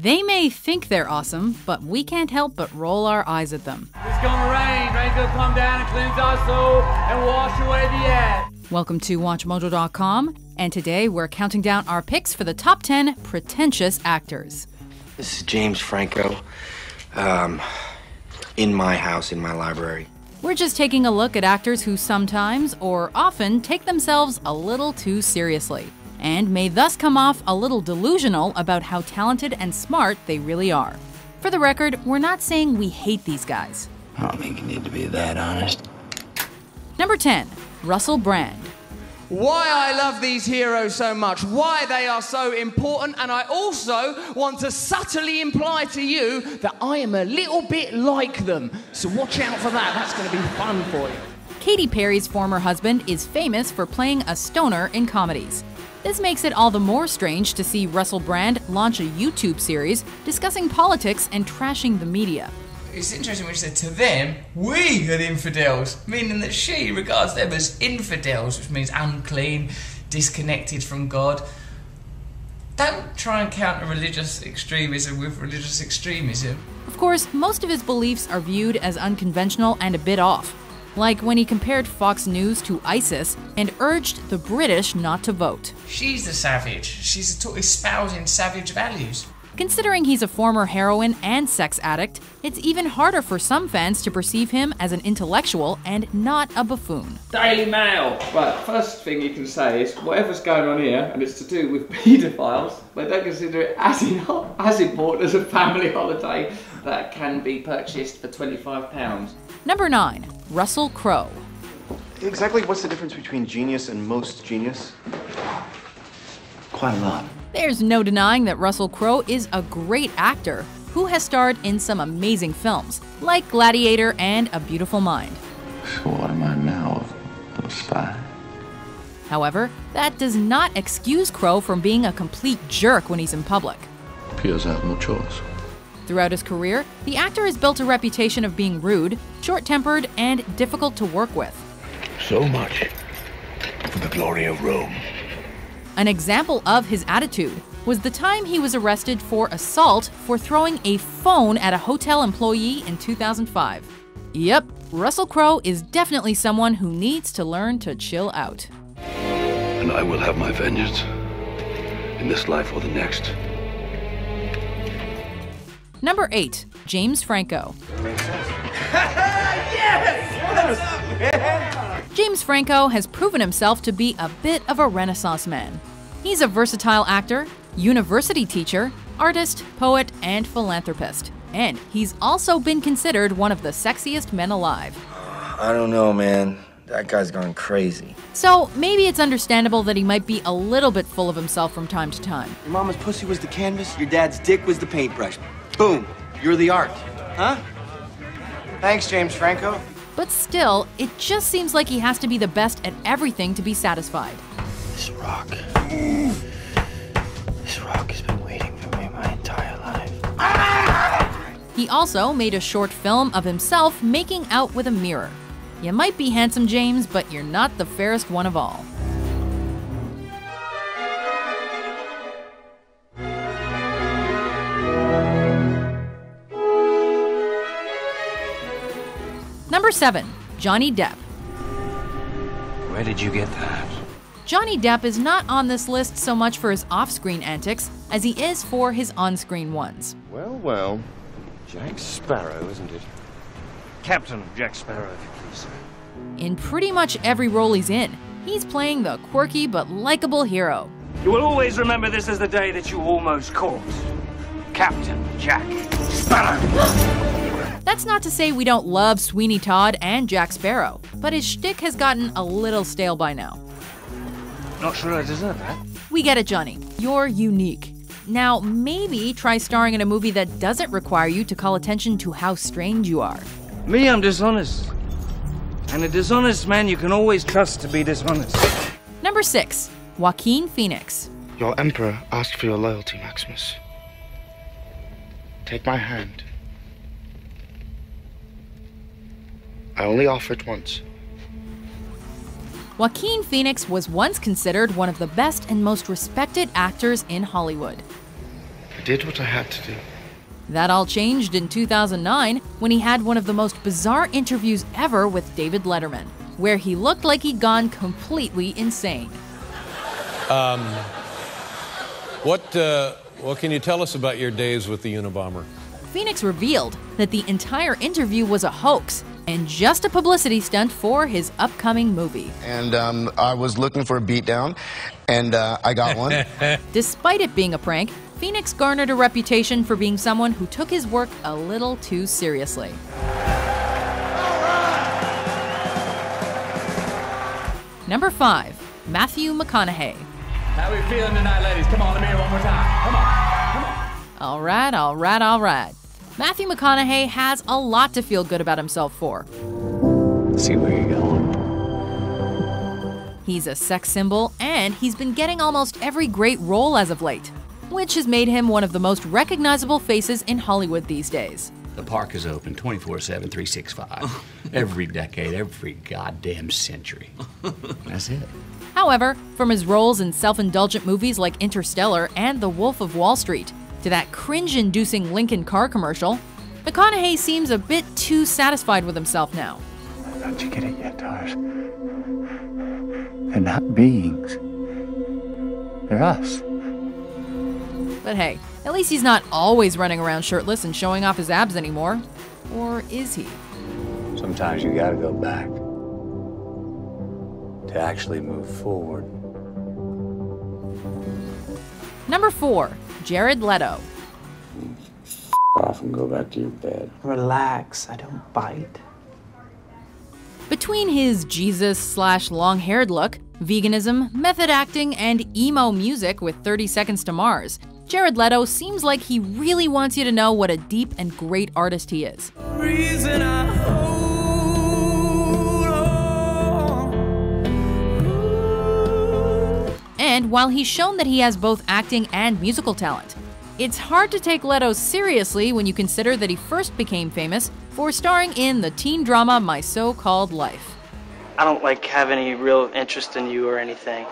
They may think they're awesome, but we can't help but roll our eyes at them. It's gonna rain. Rain's gonna come down and cleanse our soul and wash away the ass. Welcome to WatchMojo.com, and today we're counting down our picks for the top 10 pretentious actors. This is James Franco, in my house, in my library. We're just taking a look at actors who sometimes, or often, take themselves a little too seriously, and may thus come off a little delusional about how talented and smart they really are. For the record, we're not saying we hate these guys. I don't think you need to be that honest. Number 10, Russell Brand. Why I love these heroes so much, why they are so important, and I also want to subtly imply to you that I am a little bit like them. So watch out for that, that's going to be fun for you. Katy Perry's former husband is famous for playing a stoner in comedies. This makes it all the more strange to see Russell Brand launch a YouTube series discussing politics and trashing the media. It's interesting when she said, to them, we are infidels, meaning that she regards them as infidels, which means unclean, disconnected from God. Don't try and counter religious extremism with religious extremism. Of course, most of his beliefs are viewed as unconventional and a bit off, like when he compared Fox News to ISIS and urged the British not to vote. She's the savage. She's espousing savage values. Considering he's a former heroin and sex addict, it's even harder for some fans to perceive him as an intellectual and not a buffoon. Daily Mail. Right, first thing you can say is whatever's going on here, and it's to do with paedophiles, they don't consider it as important as a family holiday that can be purchased for £25. Number 9, Russell Crowe. Exactly what's the difference between genius and most genius? Quite a lot. There's no denying that Russell Crowe is a great actor who has starred in some amazing films, like Gladiator and A Beautiful Mind. So what am I now? A spy? However, that does not excuse Crowe from being a complete jerk when he's in public. Appears I have no choice. Throughout his career, the actor has built a reputation of being rude, short-tempered, and difficult to work with. So much for the glory of Rome. An example of his attitude was the time he was arrested for assault for throwing a phone at a hotel employee in 2005. Yep, Russell Crowe is definitely someone who needs to learn to chill out. And I will have my vengeance in this life or the next. Number 8, James Franco. James Franco has proven himself to be a bit of a Renaissance man. He's a versatile actor, university teacher, artist, poet, and philanthropist. And he's also been considered one of the sexiest men alive. I don't know, man. That guy's gone crazy. So maybe it's understandable that he might be a little bit full of himself from time to time. Your mama's pussy was the canvas, your dad's dick was the paintbrush. Boom, you're the art. Huh? Thanks, James Franco. But still, it just seems like he has to be the best at everything to be satisfied. This rock has been waiting for me my entire life. He also made a short film of himself making out with a mirror. You might be handsome, James, but you're not the fairest one of all. Number 7, Johnny Depp. Where did you get that? Johnny Depp is not on this list so much for his off-screen antics as he is for his on-screen ones. Well, well, Jack Sparrow, isn't it? Captain Jack Sparrow, if you please, sir. In pretty much every role he's in, he's playing the quirky but likable hero. You will always remember this as the day that you almost caught Captain Jack Sparrow. That's not to say we don't love Sweeney Todd and Jack Sparrow, but his shtick has gotten a little stale by now. Not sure I deserve that. We get it, Johnny. You're unique. Now, maybe try starring in a movie that doesn't require you to call attention to how strange you are. Me, I'm dishonest. And a dishonest man you can always trust to be dishonest. Number 6, Joaquin Phoenix. Your emperor asked for your loyalty, Maximus. Take my hand. I only offer it once. Joaquin Phoenix was once considered one of the best and most respected actors in Hollywood. I did what I had to do. That all changed in 2009 when he had one of the most bizarre interviews ever with David Letterman, where he looked like he'd gone completely insane. What can you tell us about your days with the Unabomber? Phoenix revealed that the entire interview was a hoax and just a publicity stunt for his upcoming movie. And I was looking for a beatdown, and I got one. Despite it being a prank, Phoenix garnered a reputation for being someone who took his work a little too seriously. Number 5, Matthew McConaughey. How we feeling tonight, ladies? Come on, let me hear it one more time. Come on. All right. Matthew McConaughey has a lot to feel good about himself for. Let's see where you're going. He's a sex symbol, and he's been getting almost every great role as of late, which has made him one of the most recognizable faces in Hollywood these days. The park is open 24/7, 365. Every decade, every goddamn century. That's it. However, from his roles in self-indulgent movies like Interstellar and The Wolf of Wall Street, to that cringe-inducing Lincoln car commercial, McConaughey seems a bit too satisfied with himself now. Don't you get it yet, Tars? They're not beings. They're us. But hey, at least he's not always running around shirtless and showing off his abs anymore. Or is he? Sometimes you gotta go back to actually move forward. Number 4, Jared Leto. Off and go back to your bed. Relax, I don't bite. Between his Jesus/long-haired look, veganism, method acting, and emo music with 30 Seconds to Mars, Jared Leto seems like he really wants you to know what a deep and great artist he is. Reason I hold on. And while he's shown that he has both acting and musical talent, it's hard to take Leto seriously when you consider that he first became famous for starring in the teen drama My So-Called Life. I don't have any real interest in you or anything.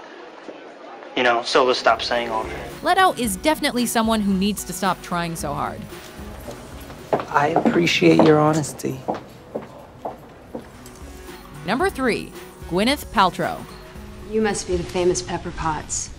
You know, so let's stop saying all that. Leto is definitely someone who needs to stop trying so hard. I appreciate your honesty. Number 3, Gwyneth Paltrow. You must be the famous Pepper Potts.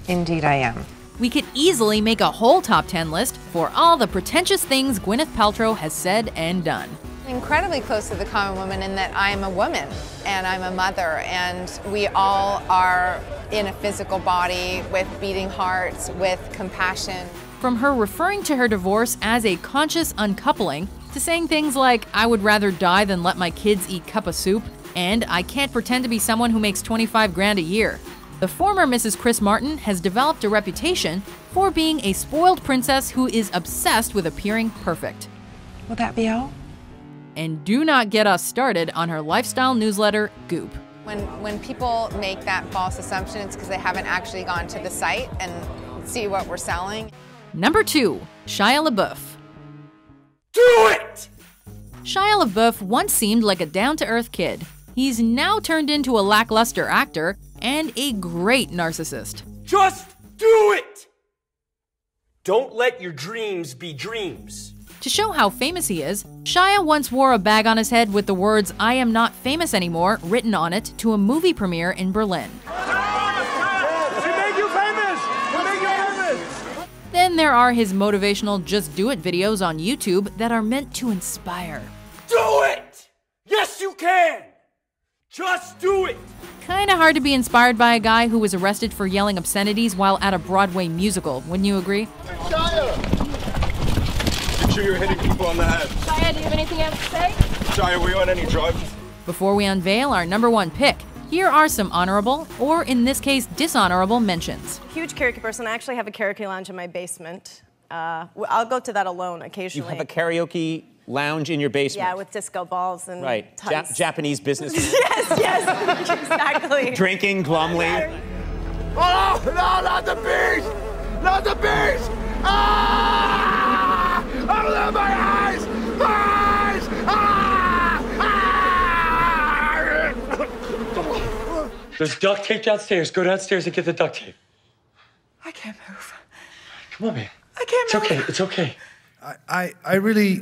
Indeed I am. We could easily make a whole top 10 list for all the pretentious things Gwyneth Paltrow has said and done. Incredibly close to the common woman in that I am a woman and I'm a mother, and we all are in a physical body with beating hearts, with compassion. From her referring to her divorce as a conscious uncoupling, to saying things like, I would rather die than let my kids eat cup of soup, and I can't pretend to be someone who makes 25 grand a year. The former Mrs. Chris Martin has developed a reputation for being a spoiled princess who is obsessed with appearing perfect. Will that be all? And do not get us started on her lifestyle newsletter, Goop. When people make that false assumption, it's because they haven't actually gone to the site and see what we're selling. Number 2, Shia LaBeouf. Do it! Shia LaBeouf once seemed like a down-to-earth kid. He's now turned into a lackluster actor and a great narcissist. Just do it! Don't let your dreams be dreams. To show how famous he is, Shia once wore a bag on his head with the words, "I am not famous anymore," written on it to a movie premiere in Berlin. We make you famous! We make you famous! Then there are his motivational Just Do It videos on YouTube that are meant to inspire. Do it! Yes, you can! Just do it! Kinda hard to be inspired by a guy who was arrested for yelling obscenities while at a Broadway musical, wouldn't you agree? Shia! Make sure you're hitting people on the head. Shia, do you have anything else to say? Shia, were you on any drugs? Before we unveil our number 1 pick, here are some honorable, or in this case, dishonorable mentions. Huge karaoke person. I actually have a karaoke lounge in my basement. I'll go to that alone occasionally. You have a karaoke lounge in your basement? Yeah, with disco balls and right. Japanese businessmen. yes, exactly. Drinking glumly. Oh, no, not the beast! Not the beast! Ah! Open my eyes! Eyes! Ah! Ah! There's duct tape downstairs. Go downstairs and get the duct tape. I can't move. Come on, man. It's okay. It's okay. I really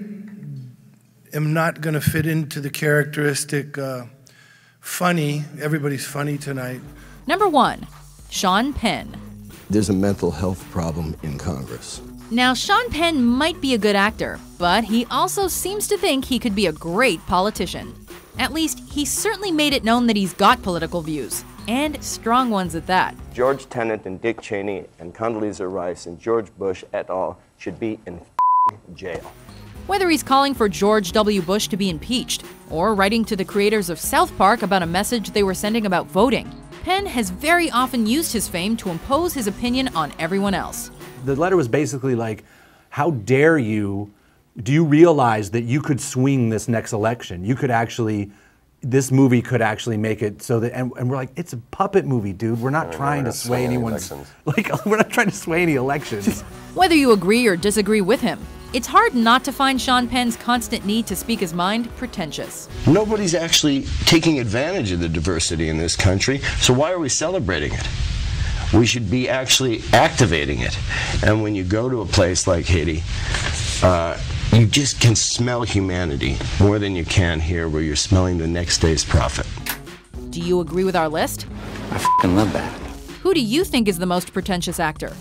am not going to fit into the characteristic funny. Everybody's funny tonight. Number 1, Sean Penn. There's a mental health problem in Congress. Now, Sean Penn might be a good actor, but he also seems to think he could be a great politician. At least, he certainly made it known that he's got political views, and strong ones at that. George Tenet and Dick Cheney and Condoleezza Rice and George Bush et al. Should be in jail. Whether he's calling for George W. Bush to be impeached, or writing to the creators of South Park about a message they were sending about voting, Penn has very often used his fame to impose his opinion on everyone else. The letter was basically like, how dare you, do you realize that you could swing this next election? You could actually, this movie could actually make it so that, and we're like, it's a puppet movie, dude. We're not trying to sway anyone's, we're not trying to sway any elections. Whether you agree or disagree with him, it's hard not to find Sean Penn's constant need to speak his mind pretentious. Nobody's actually taking advantage of the diversity in this country, so why are we celebrating it? We should be actually activating it. And when you go to a place like Haiti, you just can smell humanity more than you can here, where you're smelling the next day's profit. Do you agree with our list? I f***ing love that. Who do you think is the most pretentious actor?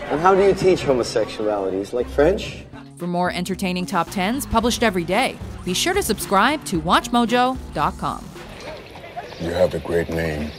And how do you teach homosexuality? Is it like French? For more entertaining top 10s published every day, be sure to subscribe to WatchMojo.com. You have a great name.